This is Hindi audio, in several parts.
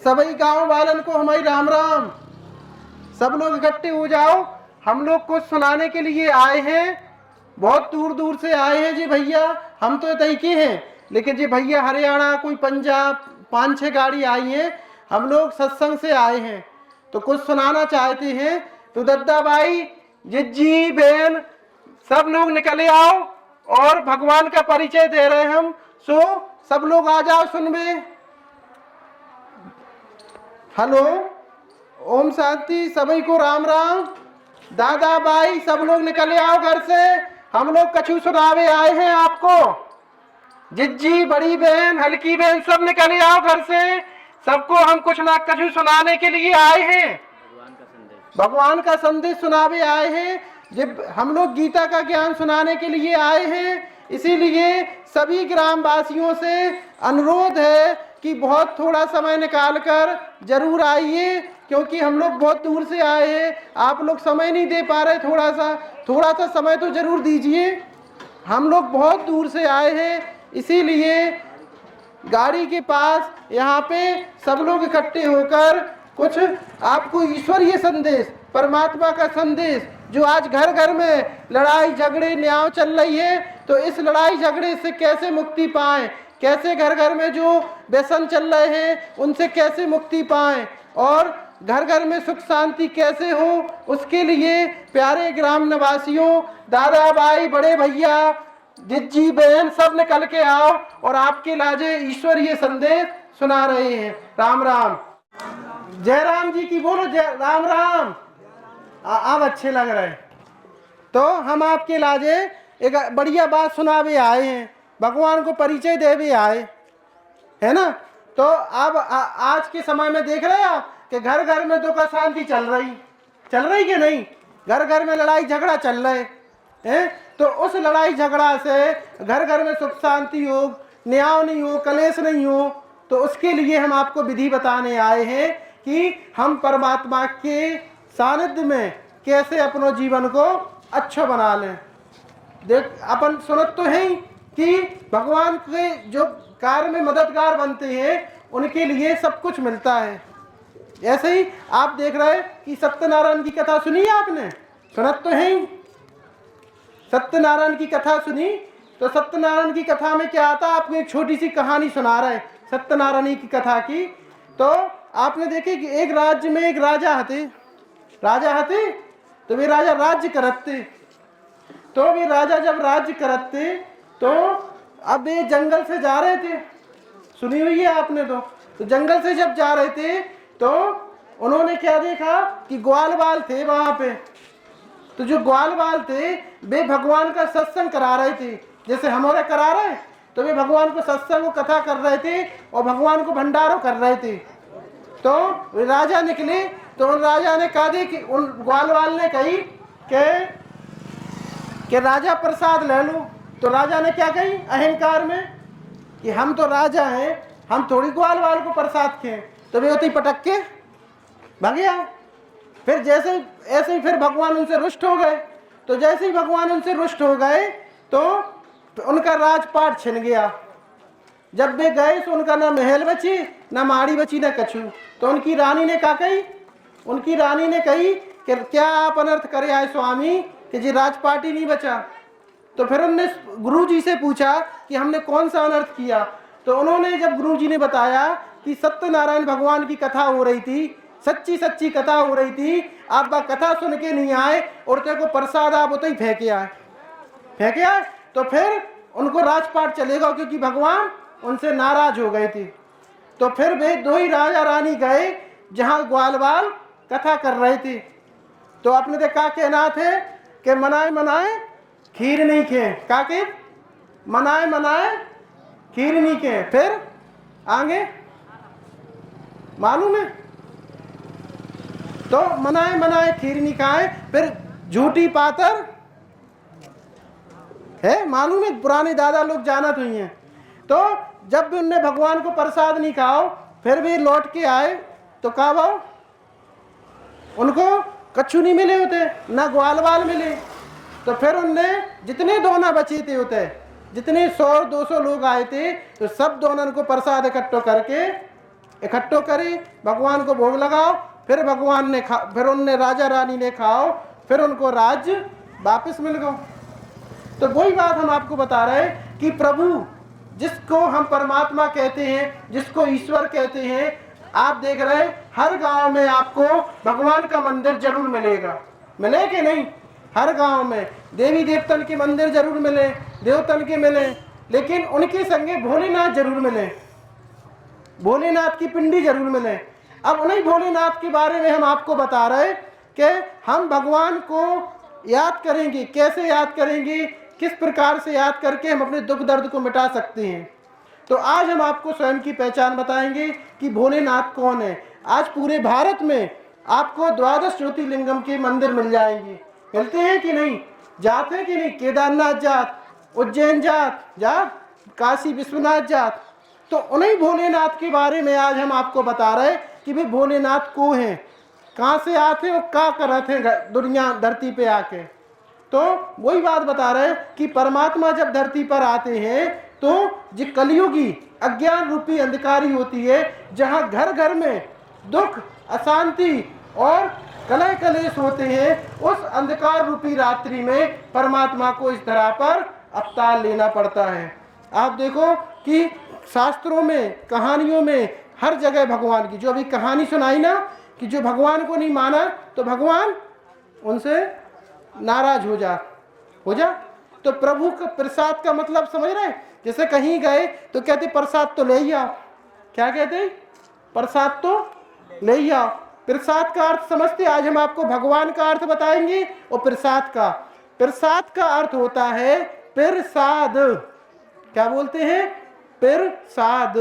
सभी गांव वालन को हमारी राम राम। सब लोग इकट्ठे हो जाओ, हम लोग कुछ सुनाने के लिए आए हैं। बहुत दूर दूर से आए हैं जी भैया, हम तो इतने के हैं, लेकिन जी भैया हरियाणा, कोई पंजाब, 5-6 गाड़ी आई हैं। हम लोग सत्संग से आए हैं तो कुछ सुनाना चाहते हैं। तो दद्दा भाई, जिज्जी बहन, सब लोग निकले आओ और भगवान का परिचय दे रहे हैं हम। सो सब लोग आ जाओ सुनबे। हेलो, ओम शांति, सभी को राम राम। दादा भाई सब लोग निकले आओ घर से, हम लोग कछु सुनावे आए हैं आपको। जिज्जी, बड़ी बहन, हल्की बहन, सब निकले आओ घर से। सबको हम कुछ ना कछु सुनाने के लिए आए हैं, भगवान का संदेश सुनावे आए हैं। जब हम लोग गीता का ज्ञान सुनाने के लिए आए हैं, इसीलिए सभी ग्रामवासियों से अनुरोध है कि बहुत थोड़ा समय निकालकर जरूर आइए, क्योंकि हम लोग बहुत दूर से आए हैं। आप लोग समय नहीं दे पा रहे, थोड़ा सा समय तो जरूर दीजिए। हम लोग बहुत दूर से आए हैं, इसीलिए गाड़ी के पास यहाँ पे सब लोग इकट्ठे होकर कुछ आपको ईश्वरीय संदेश, परमात्मा का संदेश, जो आज घर घर में लड़ाई झगड़े न्याय चल रही है, तो इस लड़ाई झगड़े से कैसे मुक्ति पाएं, कैसे घर घर में जो व्यसन चल रहे हैं उनसे कैसे मुक्ति पाएं, और घर घर में सुख शांति कैसे हो, उसके लिए प्यारे ग्राम निवासियों, दादा भाई, बड़े भैया, जिज्जी बहन, सब निकल के आओ और आपके लाजे ईश्वरीय संदेश सुना रहे हैं। राम राम। जय राम जी की बोलो, जय राम राम। अब अच्छे लग रहे हैं। तो हम आपके लाजे एक बढ़िया बात सुनावे आए हैं, भगवान को परिचय देवे आए है ना। तो अब आज के समय में देख रहे हैं आप कि घर घर में दुख शांति चल रही कि नहीं, घर घर में लड़ाई झगड़ा चल रहे हैं। तो उस लड़ाई झगड़ा से घर घर में सुख शांति हो, न्याय नहीं हो, कलेश नहीं हो, तो उसके लिए हम आपको विधि बताने आए हैं कि हम परमात्मा के सानिध्य में कैसे अपने जीवन को अच्छा बना लें। देख, अपन सुनत तो हैं कि भगवान के जो कार्य में मददगार बनते हैं उनके लिए सब कुछ मिलता है। ऐसे ही आप देख रहे हैं कि सत्यनारायण की कथा सुनी आपने, सुनत तो हैं। सत्यनारायण की कथा सुनी, तो सत्यनारायण की कथा में क्या आता, आपको एक छोटी सी कहानी सुना रहे सत्यनारायण की कथा की। तो आपने देखे कि एक राज्य में एक राजा हते, तो वे राजा राज्य करते। तो वे राजा जब राज्य करते, तो अब वे जंगल से जा रहे थे, सुनी हुई है आपने। तो जंगल से जब जा रहे थे तो उन्होंने क्या देखा कि ग्वाल बाल थे वहां पे। तो जो ग्वाल बाल वे भगवान का सत्संग करा रहे थे, जैसे हमारे करा रहे, तो वे भगवान को सत्संग कथा कर रहे थे और भगवान को भंडारो कर रहे थे। तो राजा निकले, तो उन राजा ने कहा दी कि उन ग्वाल बाल ने कही कि राजा प्रसाद ले लो। तो राजा ने क्या कही अहंकार में कि हम तो राजा हैं, हम थोड़ी ग्वाल बाल को प्रसाद खें। तो वे होती पटक के भाग गया। फिर ऐसे ही फिर भगवान उनसे रुष्ट हो गए। तो जैसे ही भगवान उनसे रुष्ट हो गए तो उनका राजपाट छिन गया। जब वे गए तो उनका ना महल बची, ना माड़ी बची, ना कछु। तो उनकी रानी ने क्या कही, उनकी रानी ने कही कि क्या आप अनर्थ करे आए स्वामी कि जी राजपाट ही नहीं बचा। तो फिर उन्होंने गुरुजी से पूछा कि हमने कौन सा अनर्थ किया। तो उन्होंने जब गुरुजी ने बताया कि सत्यनारायण भगवान की कथा हो रही थी, सच्ची कथा हो रही थी, आप वह कथा सुन के नहीं आए और तेरे को प्रसाद आप उतना ही फेंके आए। तो फिर उनको राजपाट चलेगा, क्योंकि भगवान उनसे नाराज हो गए थे। तो फिर वे दो ही राजा रानी गए जहां ग्वाल बाल कथा कर रहे थे। तो आपने देखा कहना थे कि मनाए खीर नहीं खे, का के मनाए खीर नहीं खे। फिर आगे मालूम है, तो मनाए खीर नहीं खाए। फिर झूठी पातर है, मालूम है, पुराने दादा लोग जानत हुई हैं। तो जब भी उनने भगवान को प्रसाद नहीं खाओ, फिर भी लौट के आए तो कहा भाव उनको कच्छु नहीं मिले होते, ना ग्वाल बाल मिले। तो फिर उनने जितने दोना बचे थे होते, जितने 100-200 लोग आए थे, तो सब दोनों को प्रसाद इकट्ठो करके इकट्ठो करे, भगवान को भोग लगाओ, फिर भगवान ने फिर उनने राजा रानी ने खाओ, फिर उनको राज्य वापस मिल गया। तो वही बात हम आपको बता रहे हैं कि प्रभु जिसको हम परमात्मा कहते हैं, जिसको ईश्वर कहते हैं, आप देख रहे हैं हर गांव में आपको भगवान का मंदिर जरूर मिलेगा। मिले कि नहीं? हर गांव में देवी देवतन के मंदिर जरूर मिले, देवतन के मिले, लेकिन उनके संगे भोलेनाथ जरूर मिले, भोलेनाथ की पिंडी जरूर मिले। अब उन्हीं भोलेनाथ के बारे में हम आपको बता रहे कि हम भगवान को याद करेंगे, कैसे याद करेंगे, किस प्रकार से याद करके हम अपने दुख दर्द को मिटा सकते हैं। तो आज हम आपको स्वयं की पहचान बताएंगे कि भोलेनाथ कौन है। आज पूरे भारत में आपको 12 ज्योतिर्लिंगम के मंदिर मिल जाएंगे। मिलते हैं कि नहीं? जाते हैं कि नहीं? केदारनाथ जात, उज्जैन जा काशी विश्वनाथ जात। तो उन्हीं भोलेनाथ के बारे में आज हम आपको बता रहे हैं कि भाई भोलेनाथ को हैं, कहाँ से आते और क्या करते हैं दुनिया धरती पे आके। तो वही बात बता रहे हैं कि परमात्मा जब धरती पर आते हैं तो जो कलयुगी अज्ञान रूपी अंधकारी होती है, जहाँ घर घर में दुख, अशांति और कलह कलेश होते हैं, उस अंधकार रूपी रात्रि में परमात्मा को इस धरा पर अवतार लेना पड़ता है। आप देखो कि शास्त्रों में, कहानियों में हर जगह भगवान की, जो अभी कहानी सुनाई ना कि जो भगवान को नहीं माना तो भगवान उनसे नाराज हो जा। तो प्रभु का प्रसाद का मतलब समझ रहे हैं? जैसे कहीं गए तो कहते प्रसाद तो ले ही आओ। क्या कहते? प्रसाद तो ले ही आओ। प्रसाद का अर्थ समझते? आज हम आपको भगवान का अर्थ बताएंगे और प्रसाद का अर्थ होता है प्रसाद। क्या बोलते हैं? प्रसाद।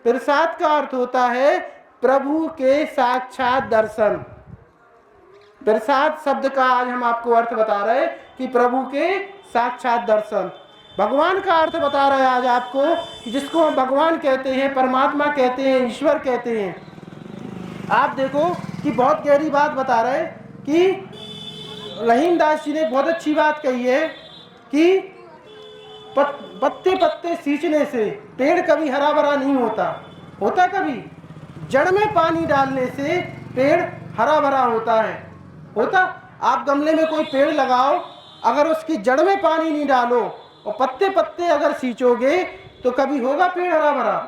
प्रसाद का अर्थ होता है प्रभु के साक्षात दर्शन। प्रसाद शब्द का आज हम आपको अर्थ बता रहे हैं कि प्रभु के साक्षात दर्शन। भगवान का अर्थ बता रहे हैं आज आपको कि जिसको हम भगवान कहते हैं, परमात्मा कहते हैं, ईश्वर कहते हैं। आप देखो कि बहुत गहरी बात बता रहे हैं कि रहीमदास जी ने बहुत अच्छी बात कही है कि पत्ते पत्ते सींचने से पेड़ कभी हरा भरा नहीं होता कभी। जड़ में पानी डालने से पेड़ हरा भरा होता है। आप गमले में कोई पेड़ लगाओ, अगर उसकी जड़ में पानी नहीं डालो और पत्ते पत्ते अगर सींचोगे तो कभी होगा पेड़ हरा भरा?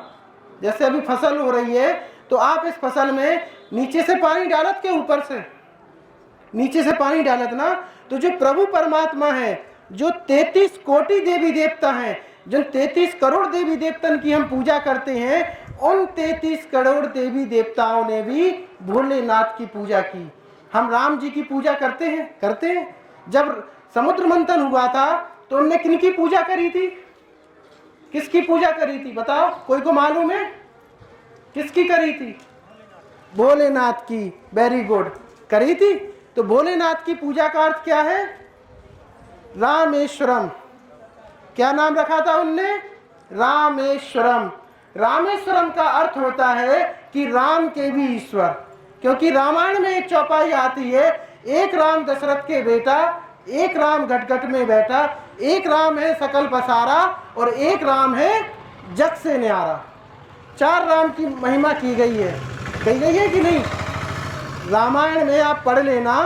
जैसे अभी फसल हो रही है तो आप इस फसल में नीचे से पानी डालत के ऊपर से? नीचे से पानी डालत ना। तो जो प्रभु परमात्मा है, जो 33 कोटि देवी देवता हैं, जो 33 करोड़ देवी देवतन की हम पूजा करते हैं, उन 33 करोड़ देवी देवताओं ने भी भोलेनाथ की पूजा की। हम राम जी की पूजा करते हैं। जब समुद्र मंथन हुआ था तो उनने किनकी पूजा करी थी? किसकी पूजा करी थी? बताओ, कोई को मालूम है? किसकी करी थी? भोलेनाथ की। वेरी गुड, करी थी। तो भोलेनाथ की पूजा का अर्थ क्या है? रामेश्वरम। क्या नाम रखा था उनने? रामेश्वरम। रामेश्वरम का अर्थ होता है कि राम के भी ईश्वर। क्योंकि रामायण में एक चौपाई आती है, एक राम दशरथ के बेटा, एक राम घट में बैठा, एक राम है सकल पसारा और एक राम है जग से न्यारा। 4 राम की महिमा की गई है कि नहीं? रामायण में आप पढ़ लेना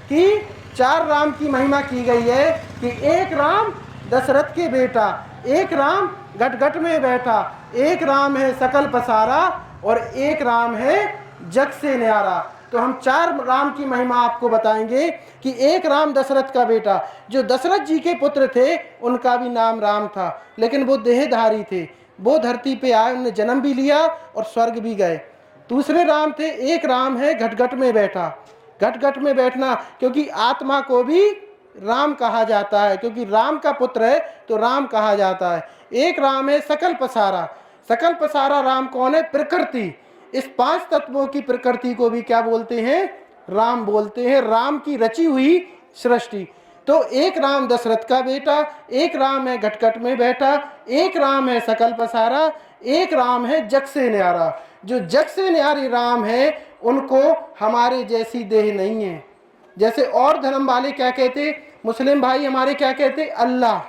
कि 4 राम की महिमा की गई है कि एक राम दशरथ के बेटा, एक राम घट में बैठा, एक राम है सकल पसारा और एक राम है जग से न्यारा। तो हम 4 राम की महिमा आपको बताएंगे कि एक राम दशरथ का बेटा, जो दशरथ जी के पुत्र थे, उनका भी नाम राम था, लेकिन वो देहधारी थे। वो धरती पे आए, उन्होंने जन्म भी लिया और स्वर्ग भी गए। दूसरे राम थे, एक राम है घट में बैठा। घट में बैठना, क्योंकि आत्मा को भी राम कहा जाता है, क्योंकि राम का पुत्र है तो राम कहा जाता है। एक राम है सकल पसारा। सकल पसारा राम कौन है? प्रकृति। इस 5 तत्वों की प्रकृति को भी क्या बोलते हैं? राम बोलते हैं। राम की रची हुई सृष्टि। तो एक राम दशरथ का बेटा, एक राम है घट में बैठा, एक राम है सकल पसारा, एक राम है जग से न्यारा। जो जग से न्यारी राम है, उनको हमारे जैसी देह नहीं है। जैसे और धर्म वाले क्या कहते, मुस्लिम भाई हमारे क्या कहते? अल्लाह।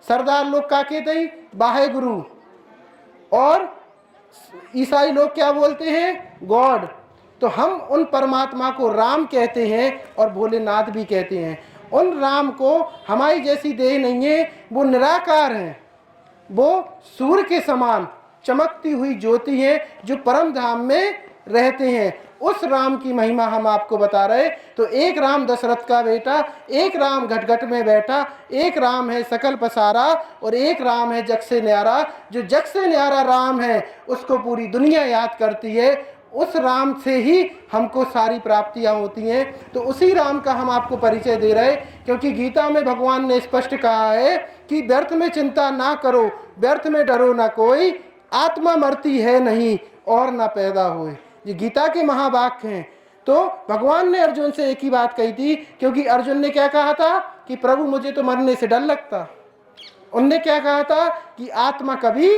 सरदार लोग क्या कहते? वाहे गुरु। और ईसाई लोग क्या बोलते हैं? गॉड। तो हम उन परमात्मा को राम कहते हैं और भोलेनाथ भी कहते हैं। उन राम को हमारी जैसी देह नहीं है, वो निराकार हैं, वो सूर्य के समान चमकती हुई ज्योति है जो परम धाम में रहते हैं। उस राम की महिमा हम आपको बता रहे। तो एक राम दशरथ का बेटा, एक राम घट में बैठा, एक राम है सकल पसारा और एक राम है जग से न्यारा। जो जग से न्यारा राम है उसको पूरी दुनिया याद करती है। उस राम से ही हमको सारी प्राप्तियां होती हैं। तो उसी राम का हम आपको परिचय दे रहे, क्योंकि गीता में भगवान ने स्पष्ट कहा है कि व्यर्थ में चिंता ना करो, व्यर्थ में डरो ना कोई, आत्मा मरती है नहीं और ना पैदा होए। ये गीता के महावाक्य हैं। तो भगवान ने अर्जुन से एक ही बात कही थी, क्योंकि अर्जुन ने क्या कहा था कि प्रभु मुझे तो मरने से डर लगता। उनने क्या कहा था कि आत्मा कभी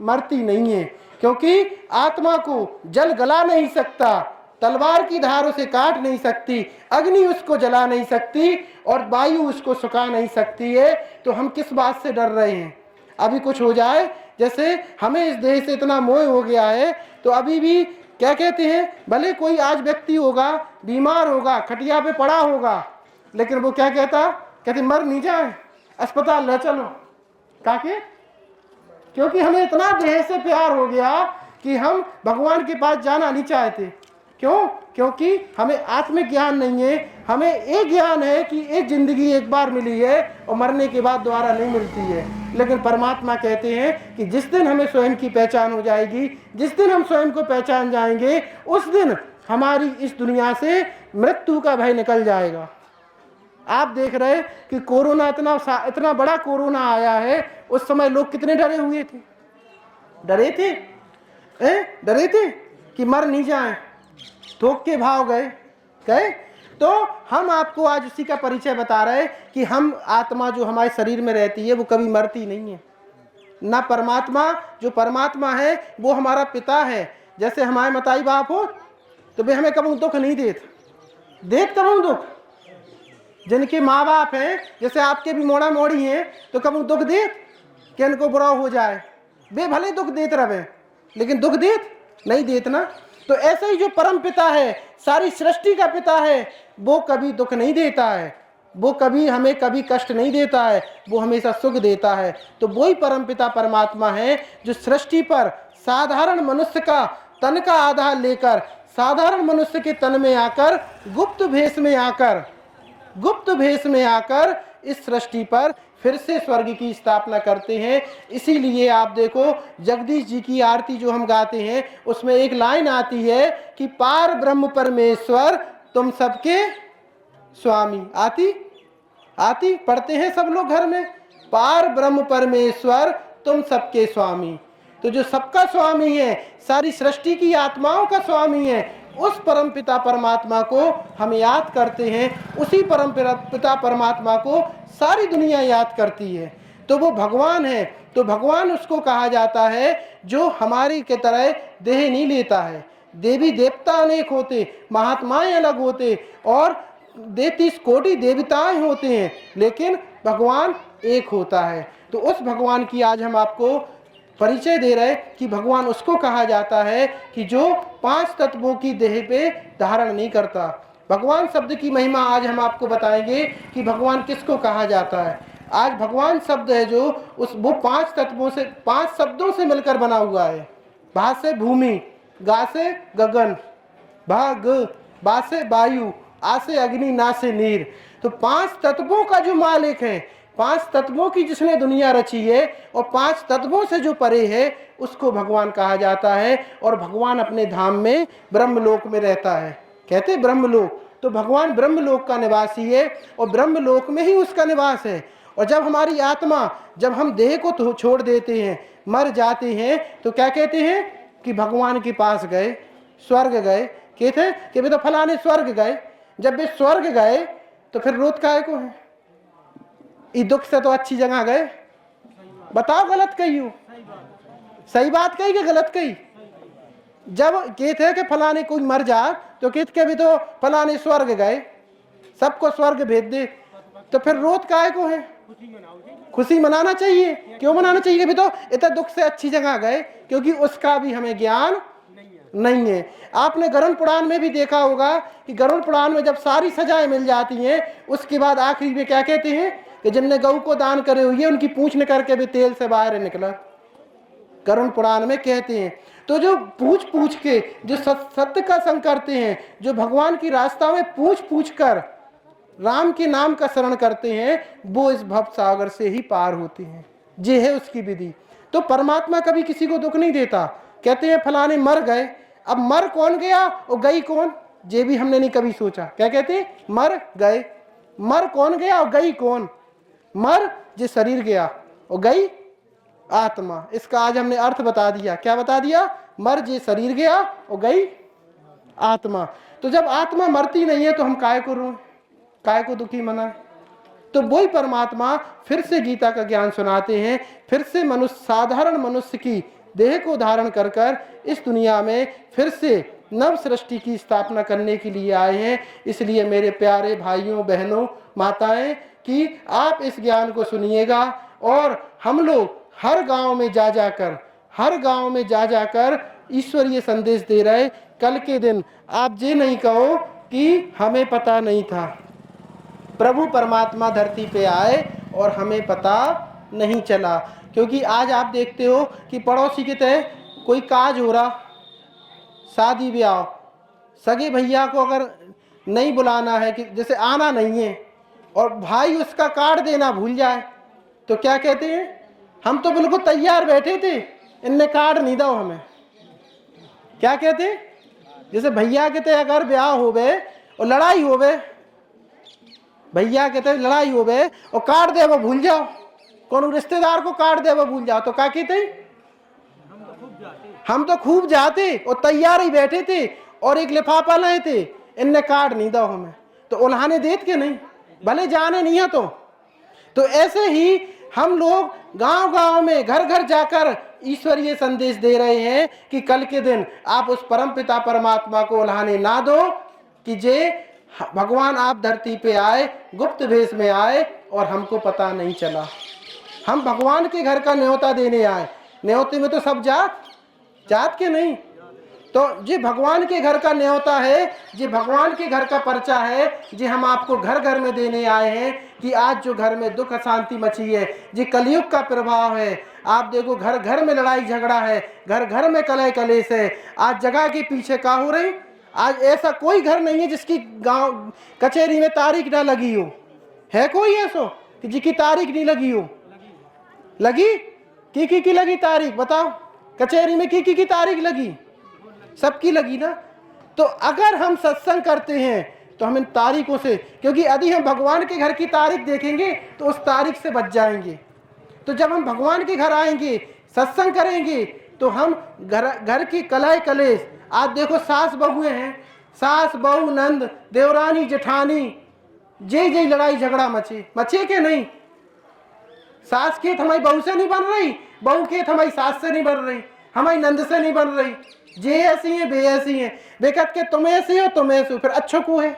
मरती नहीं है, क्योंकि आत्मा को जल गला नहीं सकता, तलवार की धार उसे काट नहीं सकती, अग्नि उसको जला नहीं सकती और वायु उसको सुखा नहीं सकती है। तो हम किस बात से डर रहे हैं? अभी कुछ हो जाए, जैसे हमें इस देह से इतना मोह हो गया है, तो अभी भी क्या कहते हैं, भले कोई आज व्यक्ति होगा, बीमार होगा, खटिया पे पड़ा होगा, लेकिन वो क्या कहते मर नहीं जाए, अस्पताल ले चलो। काके? क्योंकि हमें इतना देह से प्यार हो गया कि हम भगवान के पास जाना नहीं चाहते। क्यों? क्योंकि हमें आत्मज्ञान नहीं है। हमें एक ज्ञान है कि एक जिंदगी एक बार मिली है और मरने के बाद दोबारा नहीं मिलती है। लेकिन परमात्मा कहते हैं कि जिस दिन हमें स्वयं की पहचान हो जाएगी, जिस दिन हम स्वयं को पहचान जाएंगे, उस दिन हमारी इस दुनिया से मृत्यु का भय निकल जाएगा। आप देख रहे कि कोरोना इतना बड़ा कोरोना आया है, उस समय लोग कितने डरे हुए थे? डरे थे कि मर नहीं जाए, थोक के भाव गए। तो हम आपको आज उसी का परिचय बता रहे कि हम आत्मा जो हमारे शरीर में रहती है वो कभी मरती नहीं है ना। परमात्मा जो परमात्मा है वो हमारा पिता है। जैसे हमारे मताई बाप हो तो वे हमें कभी दुख नहीं देत कभी दुख। जिनके माँ बाप हैं, जैसे आपके भी मोड़ा मोड़ी हैं, तो कभी दुख देत कि इनको बुरा हो जाए, वे भले दुख देते रहे लेकिन दुख देत नहीं देत ना। तो ऐसे ही जो परम पिता है, सारी सृष्टि का पिता है, वो कभी दुख नहीं देता है, वो कभी हमें कभी कष्ट नहीं देता है, वो हमेशा सुख देता है। तो वही परम पिता परमात्मा है जो सृष्टि पर साधारण मनुष्य का तन का आधार लेकर, साधारण मनुष्य के तन में आकर, गुप्त भेष में आकर इस सृष्टि पर फिर से स्वर्ग की स्थापना करते हैं। इसीलिए आप देखो जगदीश जी की आरती जो हम गाते हैं उसमें एक लाइन आती है कि पार ब्रह्म परमेश्वर तुम सबके स्वामी। आती पढ़ते हैं सब लोग घर में, पार ब्रह्म परमेश्वर तुम सबके स्वामी। तो जो सबका स्वामी है, सारी सृष्टि की आत्माओं का स्वामी है, उस परम पिता परमात्मा को हम याद करते हैं। उसी परम पिता परमात्मा को सारी दुनिया याद करती है। तो वो भगवान है। तो भगवान उसको कहा जाता है जो हमारी के तरह देह नहीं लेता है। देवी देवता अनेक होते, महात्माएं अलग होते और 33 कोटि देवताएं होते हैं, लेकिन भगवान एक होता है। तो उस भगवान की आज हम आपको परिचय दे रहे कि भगवान उसको कहा जाता है कि जो 5 तत्वों की देह पे धारण नहीं करता। भगवान शब्द की महिमा आज हम आपको बताएंगे कि भगवान किसको कहा जाता है। आज भगवान शब्द है जो वो 5 तत्वों से, 5 शब्दों से मिलकर बना हुआ है। भा से भूमि, गा से गगन, बा से वायु, आ से अग्नि, ना से नीर। तो 5 तत्वों का जो मालिक है, 5 तत्वों की जिसने दुनिया रची है और 5 तत्वों से जो परे है, उसको भगवान कहा जाता है। और भगवान अपने धाम में ब्रह्मलोक में रहता है। कहते ब्रह्मलोक, तो भगवान ब्रह्मलोक का निवासी है और ब्रह्मलोक में ही उसका निवास है। और जब हमारी आत्मा, जब हम देह को छोड़ देते हैं, मर जाते हैं, तो क्या कहते हैं कि भगवान के पास गए, स्वर्ग गए। कहते हैं कि वे तो फलाने स्वर्ग गए। जब वे स्वर्ग गए तो फिर रोत काहे को है? इस दुख से तो अच्छी जगह गए। बताओ गलत कही हो? सही बात कही कि गलत कही? जब कहते हैं कि फलाने कोई मर जा तो कहते के भी तो फलाने स्वर्ग गए, सबको स्वर्ग भेज दे, तो फिर रोत काहे को है? खुशी मनाना चाहिए। क्यों मनाना चाहिए? भी तो इतना दुख से अच्छी जगह गए, क्योंकि उसका भी हमें ज्ञान नहीं है। आपने गरुड़ पुराण में भी देखा होगा कि गरुड़ पुराण में जब सारी सजाएं मिल जाती हैं, उसके बाद आखिरी में क्या कहते हैं कि जिनने गऊ को दान करे हुई है उनकी पूंछ निकल के भी तेल से बाहर निकला। गरुड़ पुराण में कहते हैं। तो जो पूछ पूछ के जो सत्य का संग करते हैं, जो भगवान की रास्ता में पूछ पूछ कर राम के नाम का शरण करते हैं, वो इस भव सागर से ही पार होते हैं। ये है उसकी विधि। तो परमात्मा कभी किसी को दुख नहीं देता। कहते हैं फलाने मर गए, अब मर कौन गया और गई कौन, ये भी हमने नहीं कभी सोचा। क्या कहते हैं? मर गए, मर कौन गया और गई कौन? मर जे शरीर गया और गई आत्मा। इसका आज हमने अर्थ बता दिया। क्या बता दिया? मर जे शरीर गया और गई आत्मा। तो जब आत्मा मरती नहीं है तो हम काय को रोएं, काय को दुखी मनाएं? तो वही परमात्मा फिर से गीता का ज्ञान सुनाते हैं। फिर से मनुष्य, साधारण मनुष्य की देह को धारण कर कर इस दुनिया में फिर से नव सृष्टि की स्थापना करने के लिए आए हैं। इसलिए मेरे प्यारे भाइयों बहनों माताएं कि आप इस ज्ञान को सुनिएगा। और हम लोग हर गांव में जा जाकर, हर गांव में जा जाकर ईश्वरीय संदेश दे रहे। कल के दिन आप ये नहीं कहो कि हमें पता नहीं था। प्रभु परमात्मा धरती पे आए और हमें पता नहीं चला। क्योंकि आज आप देखते हो कि पड़ोसी के तय कोई काज हो रहा, शादी ब्याह, सगे भैया को अगर नहीं बुलाना है, कि जैसे आना नहीं है, और भाई उसका कार्ड देना भूल जाए, तो क्या कहते हैं? हम तो बिल्कुल तैयार बैठे थे, इनने कार्ड नहीं दो हमें। क्या कहते हैं? जैसे भैया के तय अगर ब्याह हो गए और लड़ाई हो गए, भैया के तय लड़ाई हो गए और कार्ड दे वो भूल जाओ, कौन रिश्तेदार को कार्ड दे वो भूल जाओ, तो क्या कहते? हम तो खूब जाते और तैयार ही बैठे थे और एक लिफाफा लाए थे, इनने कार्ड नहीं दो हमें, तो उल्हाने देत के नहीं, भले जाने नहीं है। तो ऐसे ही हम लोग गांव गांव में घर घर जाकर ईश्वरीय संदेश दे रहे हैं कि कल के दिन आप उस परम पिता परमात्मा को उल्हाने ना दो कि जे भगवान आप धरती पे आए, गुप्त भेष में आए और हमको पता नहीं चला। हम भगवान के घर का न्योता देने आए। न्योते में तो सब जात के नहीं, तो जी भगवान के घर का न्योता है, जी भगवान के घर का पर्चा है, जी हम आपको घर घर में देने आए हैं कि आज जो घर में दुख अशांति मची है, जी कलयुग का प्रभाव है। आप देखो घर घर में लड़ाई झगड़ा है, घर घर में कलह कलेश है। आज जगह के पीछे क्या हो रही? आज ऐसा कोई घर नहीं है जिसकी गांव कचहरी में तारीख ना लगी हो। है कोई ऐसा कि जिसकी तारीख नहीं लगी हो? लगी? की लगी तारीख? बताओ, कचहरी में की तारीख लगी? सबकी लगी ना। तो अगर हम सत्संग करते हैं तो हम इन तारीखों से, क्योंकि यदि हम भगवान के घर की तारीख देखेंगे तो उस तारीख से बच जाएंगे। तो जब हम भगवान के घर आएंगे, सत्संग करेंगे, तो हम घर की कलह कलेश, आज देखो सास बहुएं हैं, सास बहू नंद देवरानी जेठानी, जय लड़ाई झगड़ा मचे के नहीं? सास खेत हमारी बहू से नहीं बन रही, बहू खेत हमारी सास से नहीं बन रही, हमारी नंद से नहीं बन रही। जे ऐसी हैं बे ऐसी हैं, बेकत के तुम ऐसे हो तुम ऐसे हो, फिर अच्छो को है।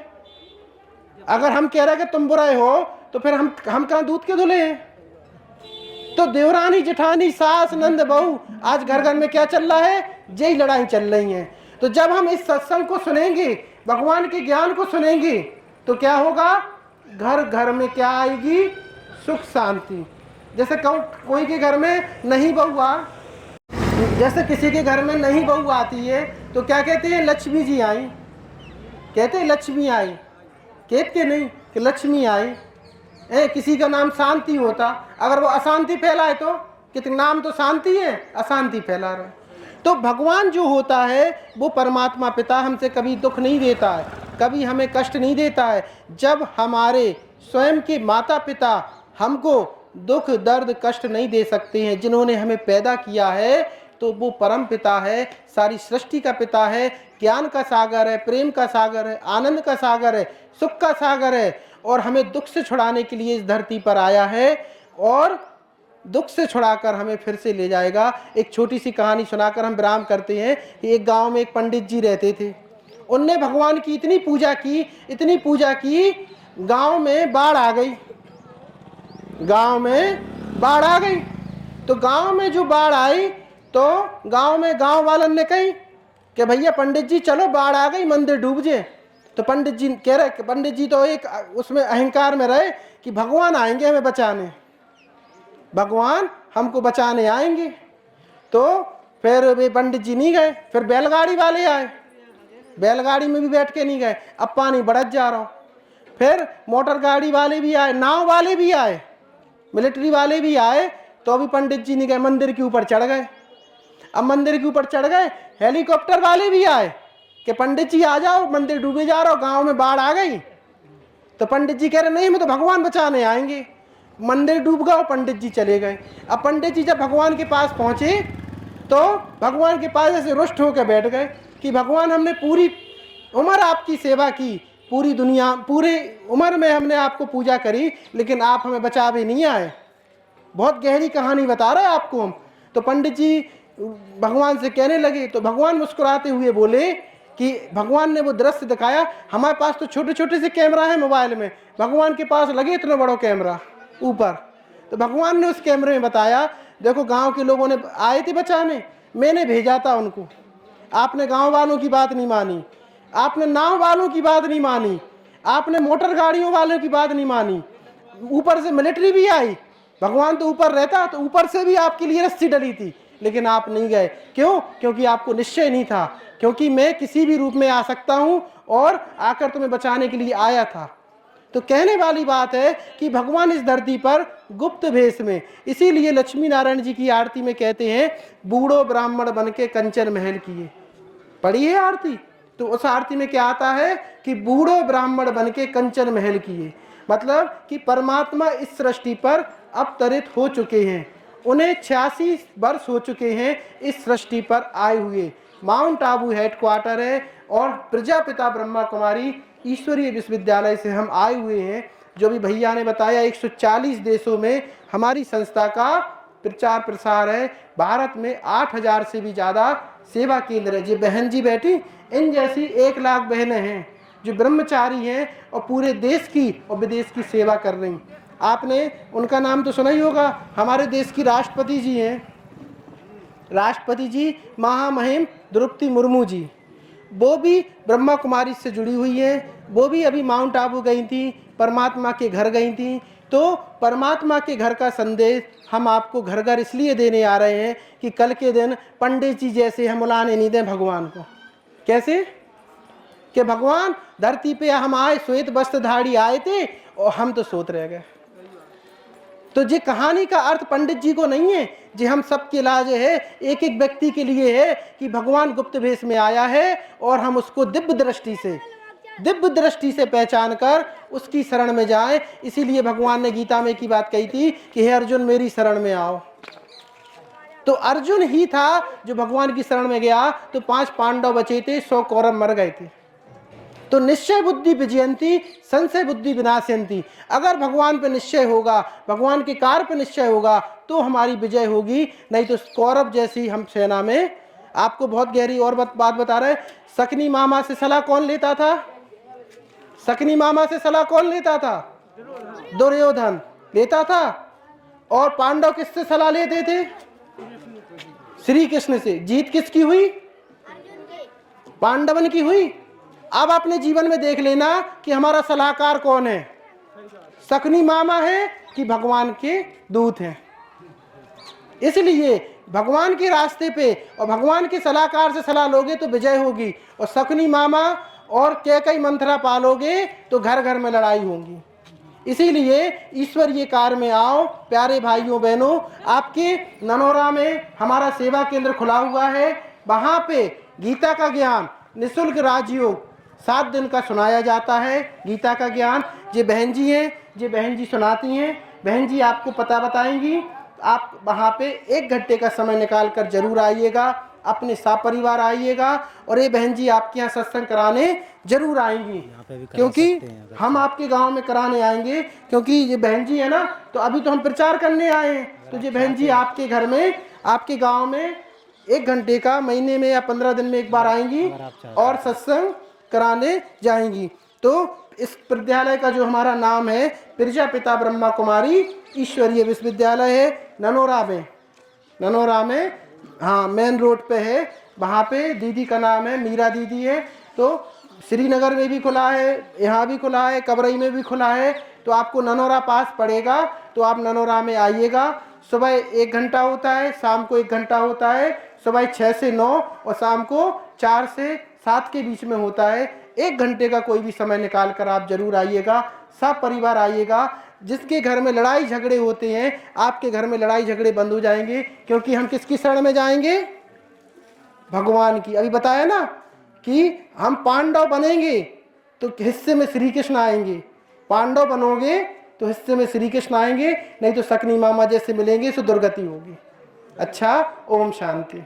अगर हम कह रहे कि तुम बुराए हो तो फिर हम कहाँ दूध के धुले हैं? तो देवरानी जेठानी सास नंद बहू, आज घर घर में क्या चल रहा है? यही लड़ाई चल रही है। तो जब हम इस सत्संग को सुनेंगे, भगवान के ज्ञान को सुनेंगे, तो क्या होगा? घर घर में क्या आएगी? सुख शांति। जैसे कोई के घर में नहीं बहू आ, जैसे किसी के घर में नहीं बहू आती है तो क्या कहते हैं? लक्ष्मी जी आई। कहते हैं लक्ष्मी आई, कहते नहीं कि लक्ष्मी आई। किसी का नाम शांति होता, अगर वो अशांति फैलाए तो कितने नाम तो शांति है, अशांति फैला रहे। तो भगवान जो होता है वो परमात्मा पिता हमसे कभी दुख नहीं देता है, कभी हमें कष्ट नहीं देता है। जब हमारे स्वयं के माता पिता हमको दुख दर्द कष्ट नहीं दे सकते हैं, जिन्होंने हमें पैदा किया है, तो वो परम पिता है, सारी सृष्टि का पिता है, ज्ञान का सागर है, प्रेम का सागर है, आनंद का सागर है, सुख का सागर है, और हमें दुख से छुड़ाने के लिए इस धरती पर आया है और दुख से छुड़ाकर हमें फिर से ले जाएगा। एक छोटी सी कहानी सुनाकर हम विराम करते हैं कि एक गांव में एक पंडित जी रहते थे। उनने भगवान की इतनी पूजा की, गांव में बाढ़ आ गई। गांव में बाढ़ आ गई। तो गांव में जो बाढ़ आई तो गांव में गांव वालन ने कही कि भैया पंडित जी चलो बाढ़ आ गई, मंदिर डूब जाए। तो पंडित जी कह रहे, पंडित जी तो एक उसमें अहंकार में रहे कि भगवान आएंगे हमें बचाने, भगवान हमको बचाने आएंगे। तो फिर वे पंडित जी नहीं गए। फिर बैलगाड़ी वाले आए, बैलगाड़ी में भी बैठ के नहीं गए, अब पानी बढ़त जा रहा हो। फिर मोटर गाड़ी वाले भी आए, नाव वाले भी आए, मिलिट्री वाले भी आए, तो अभी पंडित जी नहीं गए, मंदिर के ऊपर चढ़ गए। अब मंदिर के ऊपर चढ़ गए, हेलीकॉप्टर वाले भी आए कि पंडित जी आ जाओ, मंदिर डूबे जा रहा हो, गांव में बाढ़ आ गई। तो पंडित जी कह रहे नहीं, मैं तो भगवान बचाने आएंगे। मंदिर डूब गया, पंडित जी चले गए। अब पंडित जी जब भगवान के पास पहुंचे तो भगवान के पास ऐसे रुष्ट होकर बैठ गए कि भगवान हमने पूरी उम्र आपकी सेवा की, पूरी दुनिया पूरी उम्र में हमने आपको पूजा करी, लेकिन आप हमें बचा भी नहीं आए। बहुत गहरी कहानी बता रहे हैं आपको हम। तो पंडित जी भगवान से कहने लगे, तो भगवान मुस्कुराते हुए बोले कि भगवान ने वो दृश्य दिखाया, हमारे पास तो छोटे छोटे से कैमरा है मोबाइल में, भगवान के पास लगे इतना बड़ा कैमरा ऊपर। तो भगवान ने उस कैमरे में बताया, देखो गांव के लोगों ने आए थे बचाने, मैंने भेजा था उनको, आपने गांव वालों की बात नहीं मानी, आपने नाव वालों की बात नहीं मानी, आपने मोटर गाड़ियों वालों की बात नहीं मानी, ऊपर से मिलिट्री भी आई, भगवान तो ऊपर रहता तो ऊपर से भी आपके लिए रस्सी डली थी, लेकिन आप नहीं गए। क्यों? क्योंकि आपको निश्चय नहीं था, क्योंकि मैं किसी भी रूप में आ सकता हूं और आकर तुम्हें बचाने के लिए आया था। तो कहने वाली बात है कि भगवान इस धरती पर गुप्त भेष में, इसीलिए लक्ष्मी नारायण जी की आरती में कहते हैं बूढ़ो ब्राह्मण बन के कंचन महल किए। पढ़ी है आरती? तो उस आरती में क्या आता है कि बूढ़ो ब्राह्मण बन के कंचन महल किए, मतलब कि परमात्मा इस सृष्टि पर अवतरित हो चुके हैं, उन्हें 86 वर्ष हो चुके हैं इस सृष्टि पर आए हुए। माउंट आबू हेडक्वार्टर है और प्रजापिता ब्रह्मा कुमारी ईश्वरीय विश्वविद्यालय से हम आए हुए हैं। जो भी भैया ने बताया 140 देशों में हमारी संस्था का प्रचार प्रसार है। भारत में 8000 से भी ज़्यादा सेवा केंद्र है। जी बहन जी बैठी, इन जैसी 1 लाख बहनें हैं जो ब्रह्मचारी हैं और पूरे देश की और विदेश की सेवा कर रही। आपने उनका नाम तो सुना ही होगा, हमारे देश की राष्ट्रपति जी हैं, राष्ट्रपति जी महामहिम द्रौपदी मुर्मू जी, वो भी ब्रह्मा कुमारी से जुड़ी हुई है। वो भी अभी माउंट आबू गई थी, परमात्मा के घर गई थी। तो परमात्मा के घर का संदेश हम आपको घर घर इसलिए देने आ रहे हैं कि कल के दिन पंडित जी जैसे हम उलाने नहीं दें भगवान को। कैसे कि भगवान धरती पे हम आए, श्वेत वस्त्रधारी आए थे और हम तो सोत रह गए। तो ये कहानी का अर्थ पंडित जी को नहीं है, जी हम सबके इलाज है, एक एक व्यक्ति के लिए है कि भगवान गुप्त भेष में आया है और हम उसको दिव्य दृष्टि से पहचान कर उसकी शरण में जाएं। इसीलिए भगवान ने गीता में की बात कही थी कि हे अर्जुन मेरी शरण में आओ। तो अर्जुन ही था जो भगवान की शरण में गया तो 5 पांडव बचे थे, 100 कौरव मर गए थे। तो निश्चय बुद्धि विजयंती संशय बुद्धि विनाशयंती। अगर भगवान पे निश्चय होगा, भगवान के कार्य पे निश्चय होगा तो हमारी विजय होगी, नहीं तो कौरव जैसी हम सेना में। आपको बहुत गहरी और बात बता रहे, शकुनी मामा से सलाह कौन लेता था? शकुनी मामा से सलाह कौन लेता था? दुर्योधन लेता था। और पांडव किससे सलाह लेते थे? श्री कृष्ण से। जीत किसकी हुई? पांडवन की हुई। अब अपने जीवन में देख लेना कि हमारा सलाहकार कौन है, शकुनी मामा है कि भगवान के दूत हैं। इसलिए भगवान के रास्ते पे और भगवान के सलाहकार से सलाह लोगे तो विजय होगी, और शकुनी मामा और कैकई मंत्रा पालोगे तो घर घर में लड़ाई होगी। इसीलिए ईश्वरीय कार्य में आओ प्यारे भाइयों बहनों। आपके ननौरा में हमारा सेवा केंद्र खुला हुआ है, वहाँ पे गीता का ज्ञान निःशुल्क राजयोग 7 दिन का सुनाया जाता है। गीता का ज्ञान ये बहन जी हैं, ये बहन जी सुनाती हैं। बहन जी आपको पता बताएंगी। आप वहाँ पे 1 घंटे का समय निकाल कर जरूर आइएगा, अपने सपरिवार आइएगा, और ये बहन जी आपके यहाँ सत्संग कराने जरूर आएंगी, क्योंकि हम आपके गांव में कराने आएंगे। क्योंकि ये बहन जी है ना, तो अभी तो हम प्रचार करने आए हैं, तो ये बहन जी आपके घर में आपके गांव में 1 घंटे का महीने में या 15 दिन में एक बार आएंगी और सत्संग कराने जाएंगी। तो इस विद्यालय का जो हमारा नाम है प्रजापिता ब्रह्मा कुमारी ईश्वरीय विश्वविद्यालय है। ननौरा में हाँ मेन रोड पे है। वहाँ पे दीदी का नाम है मीरा दीदी है। तो श्रीनगर में भी खुला है, यहाँ भी खुला है, कबरई में भी खुला है। तो आपको ननौरा पास पड़ेगा तो आप ननौरा में आइएगा। सुबह 1 घंटा होता है, शाम को 1 घंटा होता है। सुबह 6 से 9 और शाम को 4 से 7 के बीच में होता है। 1 घंटे का कोई भी समय निकाल कर आप जरूर आइएगा, सब परिवार आइएगा। जिसके घर में लड़ाई झगड़े होते हैं आपके घर में लड़ाई झगड़े बंद हो जाएंगे, क्योंकि हम किसकी शरण में जाएंगे? भगवान की। अभी बताया ना कि हम पांडव बनेंगे तो हिस्से में श्री कृष्ण आएंगे, पांडव बनोगे तो हिस्से में श्री कृष्ण आएंगे, नहीं तो सकनी मामा जैसे मिलेंगे तो दुर्गति होगी। अच्छा, ओम शांति।